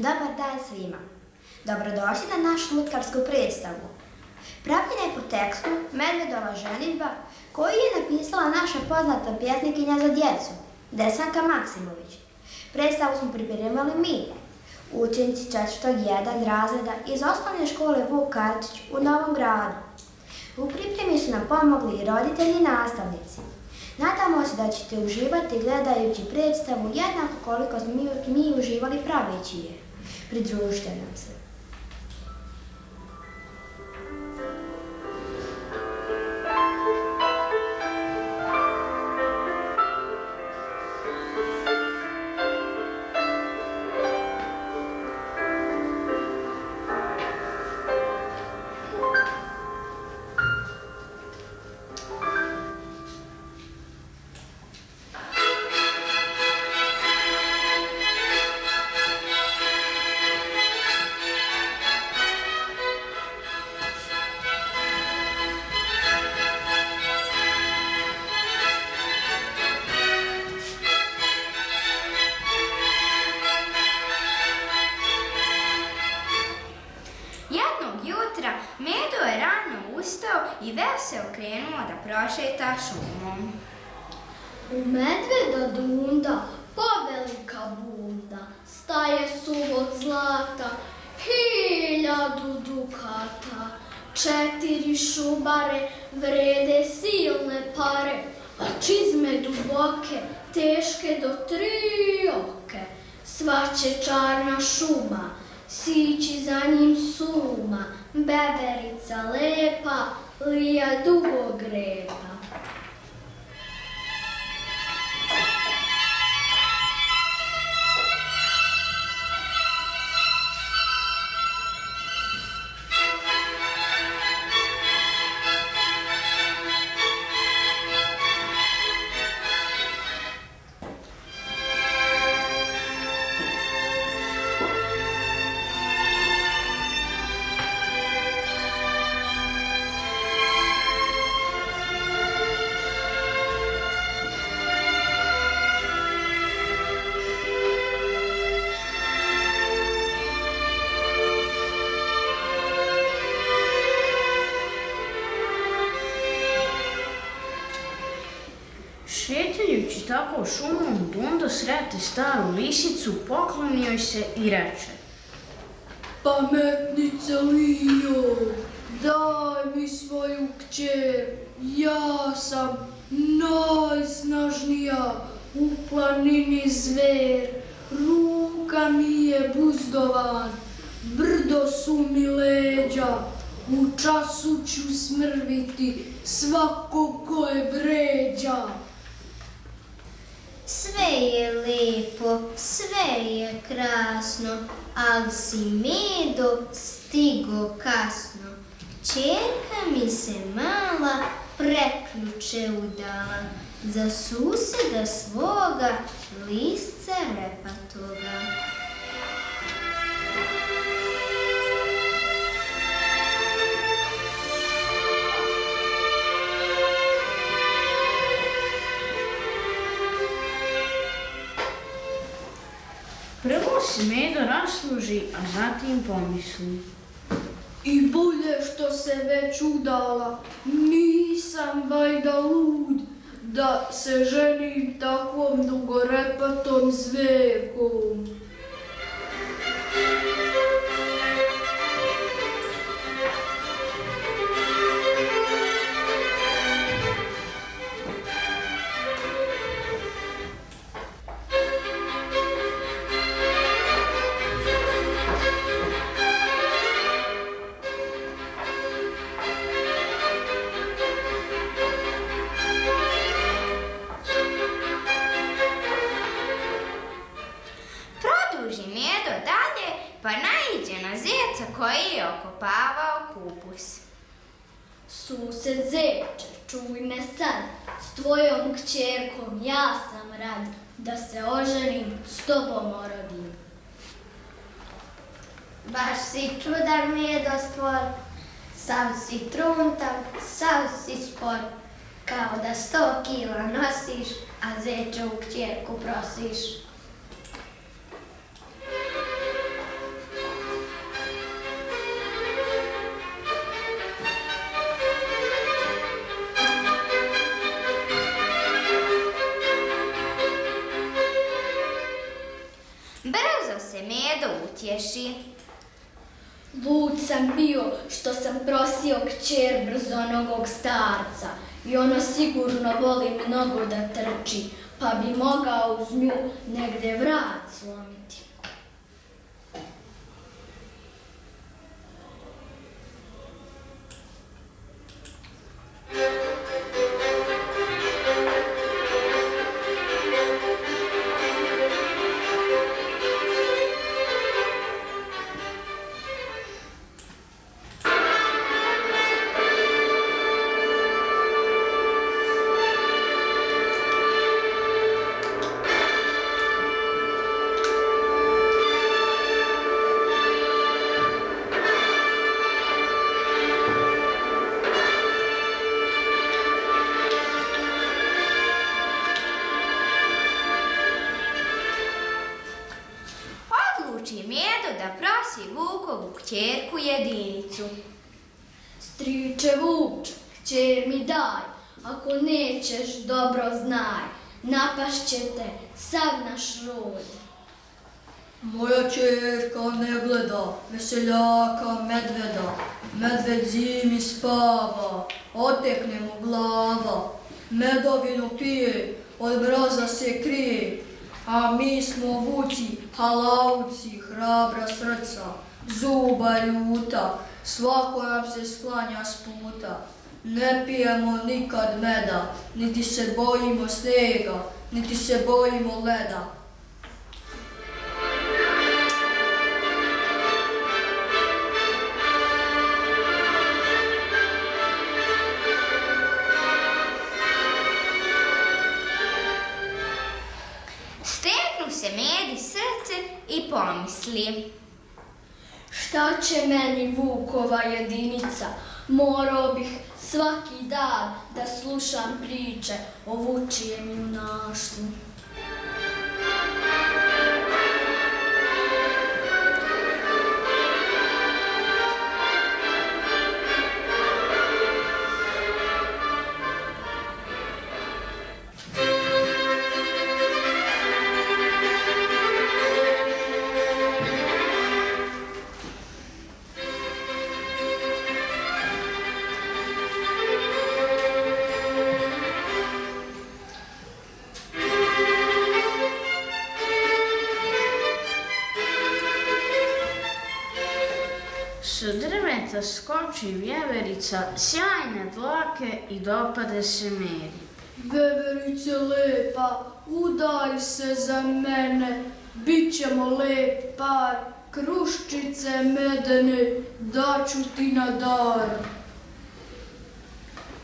Dobar dan svima. Dobrodošli na našu lutkarsku predstavu. Pravljena je po tekstu Medvedova ženidba koju je napisala naša poznata pjesnikinja za djecu, Desanka Maksimović. Predstavu smo pripremali mi, učenici 4.1. razreda iz osnovne škole Vuk Karadžić u Novom Gradu. U pripremi su nam pomogli i roditelji i nastavnici. Nadamo se da ćete uživati gledajući predstavu jednako koliko smo mi uživali praveći je. Pridružite nam se. Medo je rano ustao i veseo krenuo da prošeta šumom. U medveda dunda, povelika bunda, staje suhog zlata, 1000 dukata. 4 šubare vrede silne pare, a čizme duboke, teške do 3 oke. Sva će čarna šuma, sići za njim suma, beberica lepa, lija dugog repa. Šetajući tako šumom, Dunda srete staru lisicu, poklonio se i reče: Pametnice Lijo, daj mi svoju kćer, ja sam najsnažnija u planini zver, ruka mi je buzdovan, brdo su mi leđa, u času ću smrviti svakog ko je vređa. Sve je lepo, sve je krasno, ali si Medo stigo kasno. Ćerka mi se mala preključe udala, za suseda svoga lisca repatoga. Prvo se Medo rasluži, a zatim pomisli: I bolje što se već udala, nisam vajda lud, da se ženim takvom dugorepatom zverkom. Pa naiđe na zeca koji je okopavao kupus. Sused zeče, čuj me sad, s tvojom kćerkom ja sam rad, da se oženim, s tobom orodim. Baš si čudan Medo stvor, sav si truntav, sav si spor, kao da 100 kila nosiš, a zečevu kćerku prosiš. Medo utješi. Lud sam bio što sam prosio kćer brzonogog starca i ono sigurno voli mnogo da trči, pa bi mogao uz nju negde vrat slomiti. Odluči Medo da prosi Vukovu kćerku Jedinicu. Striče Vuče, kćer mi daj, ako nećeš dobro znaj, napašće te sav naš rod. Moja ćerka ne gleda veseljaka medveda, medved zimi spava, otekne mu glava, medovinu pije, od mraza se krije, a mi smo vuci, halauci, hrabra srca, zuba ljuta, svako nam se sklanja s puta. Ne pijemo nikad meda, niti se bojimo snega, niti se bojimo leda. Stegnu se Medi srce i pomisli. Šta će meni Vukova Jedinica? Morao bih svaki dan da slušam priče o vučijem junaštvu. S drveta skoči vjeverica, sjajne dlake i dopade se Medi. Veverice lepa, udaj se za mene, bit ćemo lep par, kruščice medene, daću ti na dar.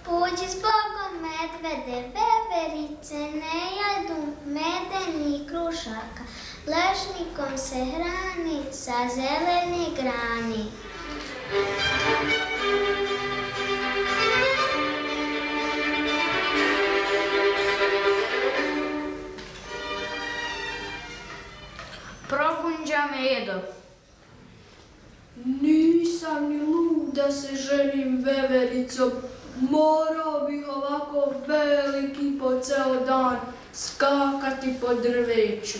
Puđi s Bogom medvede, veverice ne jedu medeni krušaka, lešnikom se hrani sa zelene grani. Progunđa Medo. Nisam ni lud da se ženim vevericom, morao bih ovako veliki po ceo dan skakati po drveću.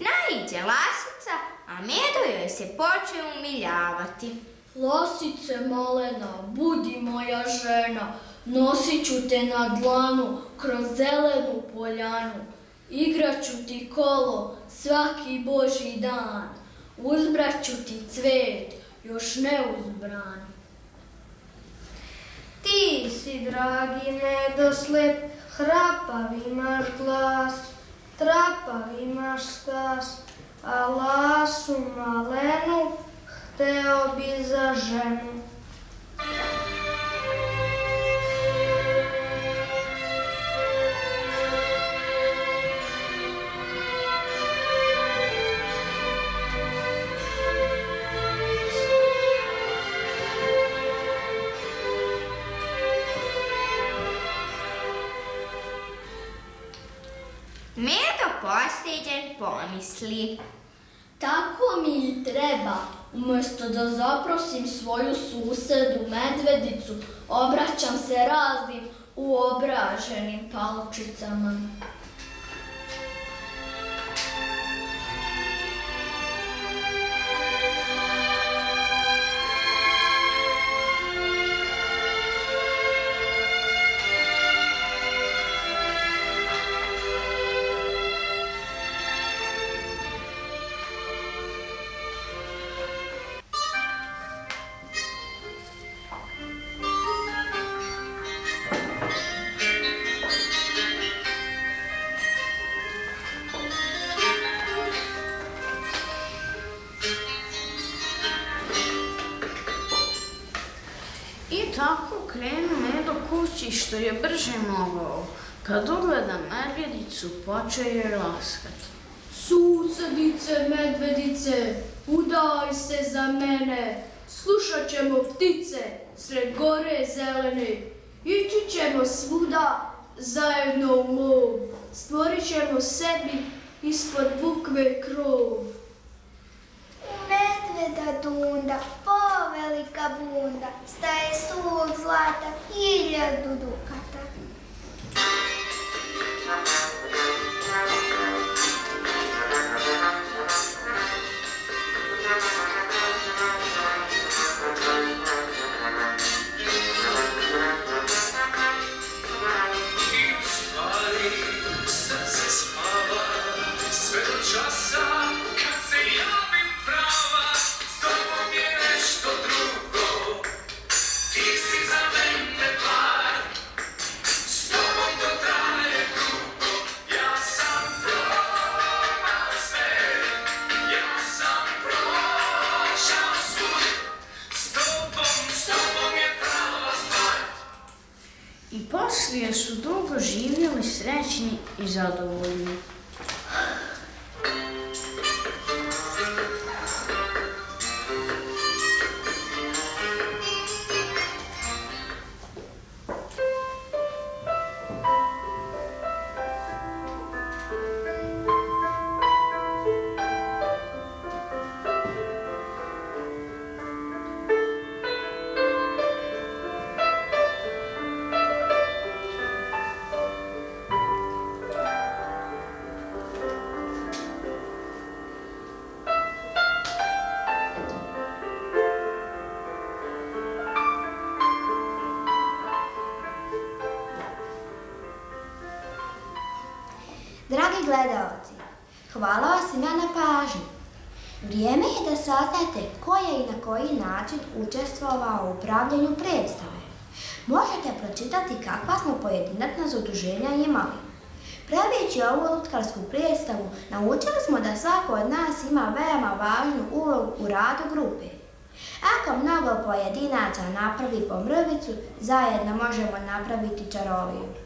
Naiđe lasica, a Medo joj se poče umiljavati. Lasice malena, budi moja žena, nosit ću te na dlanu kroz zelenu poljanu. Igraću ti kolo svaki božji dan, uzbraću ti cvet, još neuzbran. Ti si, dragi Medo, slep, hrapav imaš glas, trapav imaš stas, a lasu malenu hteo bi za ženu. Medo posljeđen pomisli. Tako mi i treba. Umjesto da zaprosim svoju susedu medvedicu, obraćam se raznim uobraženim palčicama. I tako krenu Medo kući što je brže mogao. Kad ugleda medvjedicu, počeo je laskat. Susedice, medvedice, udaj se za mene, slušat ćemo ptice sred gore zelene, ići ćemo svuda zajedno u lov, stvorit ćemo sebi ispod bukve krov. Medveda dunda, povelika bunda, staje sud zlata, 1000 dukata. I poslije su dugo živjeli srećni i zadovoljni. Dragi gledaoci, hvala vam svima na pažnji. Vrijeme je da saznate ko je i na koji način učestvovao u upravljanju predstave. Možete pročitati kakva smo pojedinačna zaduženja imali. Praveći ovu lutkarsku predstavu, naučili smo da svako od nas ima veoma važnu ulogu u radu grupe. Ako mnogo pojedinaca napravi po mrvicu, zajedno možemo napraviti čaroviju.